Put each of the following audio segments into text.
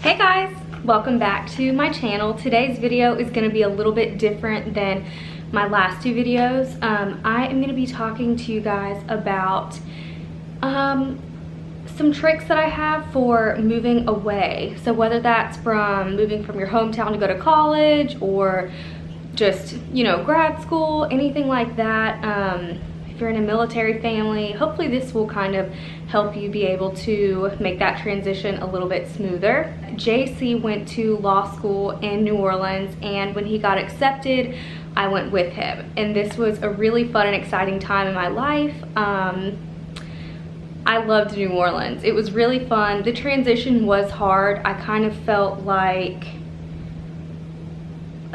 Hey guys, welcome back to my channel. Today's video is going to be a little bit different than my last two videos. I am going to be talking to you guys about some tricks that I have for moving away. So whether that's from moving from your hometown to go to college or just, you know, grad school, anything like that. If you're in a military family, hopefully this will kind of help you be able to make that transition a little bit smoother. JC went to law school in New Orleans, and when he got accepted, I went with him. And this was a really fun and exciting time in my life. I loved New Orleans. It was really fun. The transition was hard. I kind of felt like,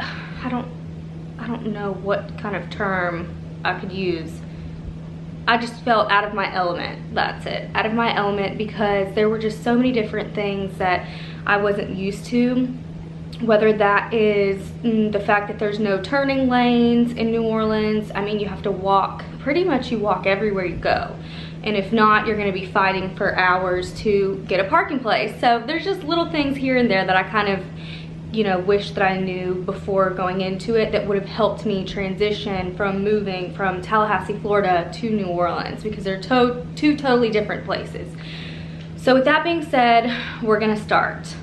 I don't know what kind of term I could use. I just felt out of my element. That's it, out of my element, because there were just so many different things that I wasn't used to. Whether that is the fact that there's no turning lanes in New Orleans. I mean, you have to walk, pretty much you walk everywhere you go. And if not, you're gonna be fighting for hours to get a parking place. So there's just little things here and there that I kind of, you know, wish that I knew before going into it that would have helped me transition from moving from Tallahassee, Florida to New Orleans, because they're two totally different places. So with that being said, we're gonna start.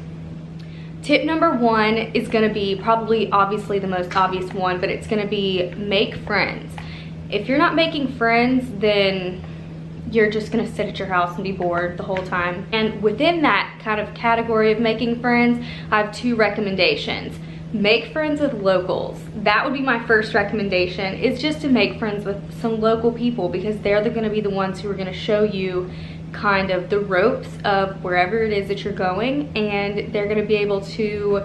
Tip number one is gonna be probably obviously the most obvious one, but it's gonna be make friends. If you're not making friends, then you're just gonna sit at your house and be bored the whole time. And within that kind of category of making friends, I have two recommendations. Make friends with locals. That would be my first recommendation, is just to make friends with some local people, because they're gonna be the ones who are gonna show you kind of the ropes of wherever it is that you're going, and they're gonna be able to,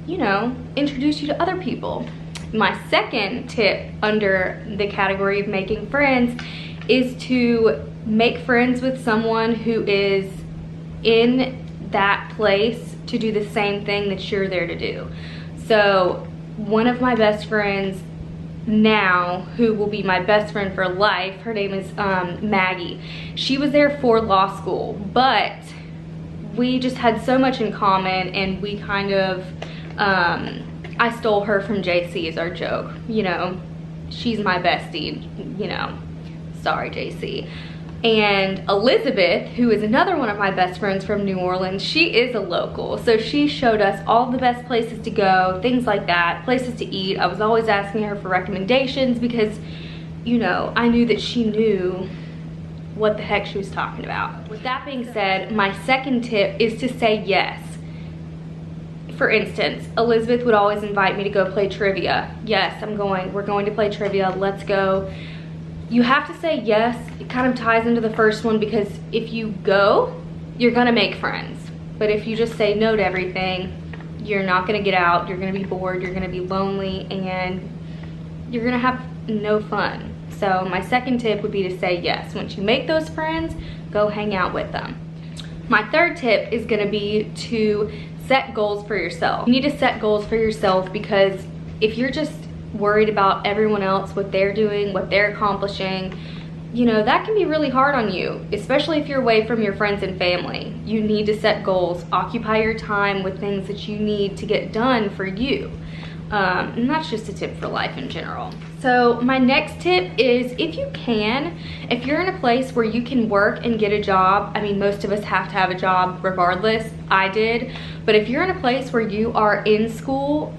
you know, introduce you to other people. My second tip under the category of making friends is to make friends with someone who is in that place to do the same thing that you're there to do. So one of my best friends now, who will be my best friend for life, her name is Maggie. She was there for law school, but we just had so much in common, and we kind of, I stole her from JC as our joke, you know, she's my bestie, you know. Sorry, JC. And Elizabeth, who is another one of my best friends from New Orleans, she is a local. So she showed us all the best places to go, things like that, places to eat. I was always asking her for recommendations because, you know, I knew that she knew what the heck she was talking about. With that being said, my second tip is to say yes. For instance, Elizabeth would always invite me to go play trivia. Yes, we're going to play trivia, let's go. You have to say yes. It kind of ties into the first one, because if you go, you're gonna make friends. But if you just say no to everything, you're not gonna get out, you're gonna be bored, you're gonna be lonely, and you're gonna have no fun. So my second tip would be to say yes. Once you make those friends, go hang out with them. My third tip is gonna be to set goals for yourself. You need to set goals for yourself, because if you're just worried about everyone else, what they're doing, what they're accomplishing, you know, that can be really hard on you, especially if you're away from your friends and family. You need to set goals, occupy your time with things that you need to get done for you. And that's just a tip for life in general. So my next tip is, if you can, if you're in a place where you can work and get a job, I mean, most of us have to have a job regardless, I did, but if you're in a place where you are in school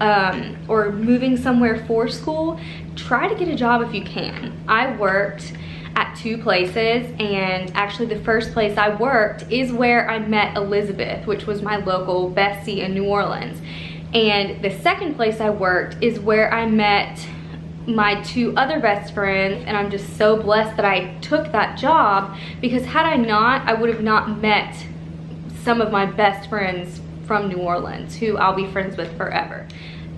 or moving somewhere for school, try to get a job if you can. I worked at two places, and actually the first place I worked is where I met Elizabeth, which was my local bestie in New Orleans. And the second place I worked is where I met my two other best friends, and I'm just so blessed that I took that job, because had I not, I would have not met some of my best friends from New Orleans who I'll be friends with forever.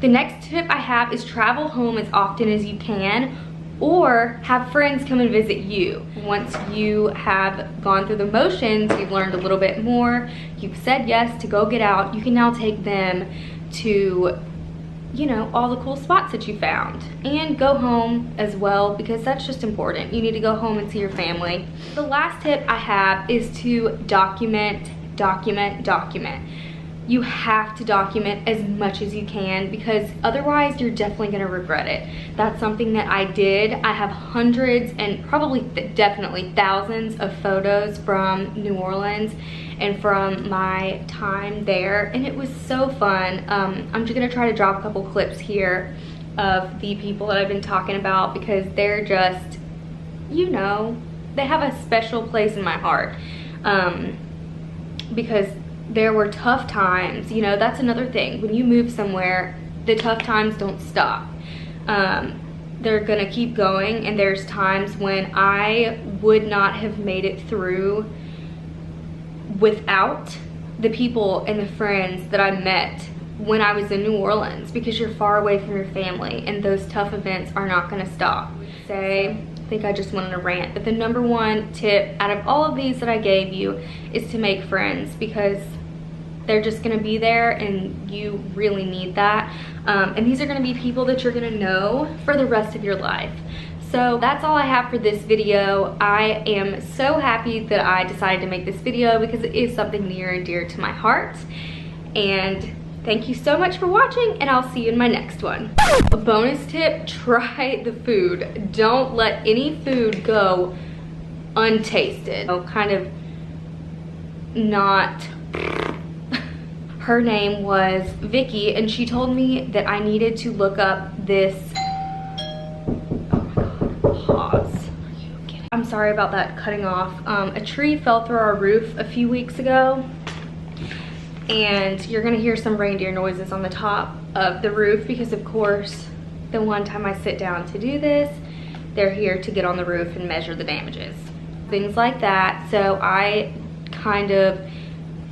The next tip I have is travel home as often as you can, or have friends come and visit you. Once you have gone through the motions, you've learned a little bit more, you've said yes to go get out, you can now take them to, you know, all the cool spots that you found, and go home as well, because that's just important. You need to go home and see your family. The last tip I have is to document. you have to document as much as you can, because otherwise you're definitely going to regret it. That's something that I did. I have hundreds and probably definitely thousands of photos from New Orleans and from my time there, and it was so fun. I'm just going to try to drop a couple clips here of the people that I've been talking about, because they're just, you know, they have a special place in my heart, because there were tough times. You know, that's another thing. When you move somewhere, the tough times don't stop. They're gonna keep going, and there's times when I would not have made it through without the people and the friends that I met when I was in New Orleans, because you're far away from your family and those tough events are not gonna stop. I think I just went on a rant, but the number one tip out of all of these that I gave you is to make friends, because they're just gonna be there and you really need that. And these are gonna be people that you're gonna know for the rest of your life. So that's all I have for this video. I am so happy that I decided to make this video, because it is something near and dear to my heart. And thank you so much for watching, and I'll see you in my next one. A bonus tip, try the food. Don't let any food go untasted. Oh, kind of not. Her name was Vicky, and she told me that I needed to look up this, oh my God, pause. Are you kidding? I'm sorry about that cutting off. A tree fell through our roof a few weeks ago, and you're gonna hear some reindeer noises on the top of the roof, because of course, the one time I sit down to do this, they're here to get on the roof and measure the damages. Things like that. So I kind of,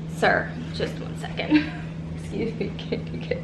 sir, just one second. Excuse me, can you get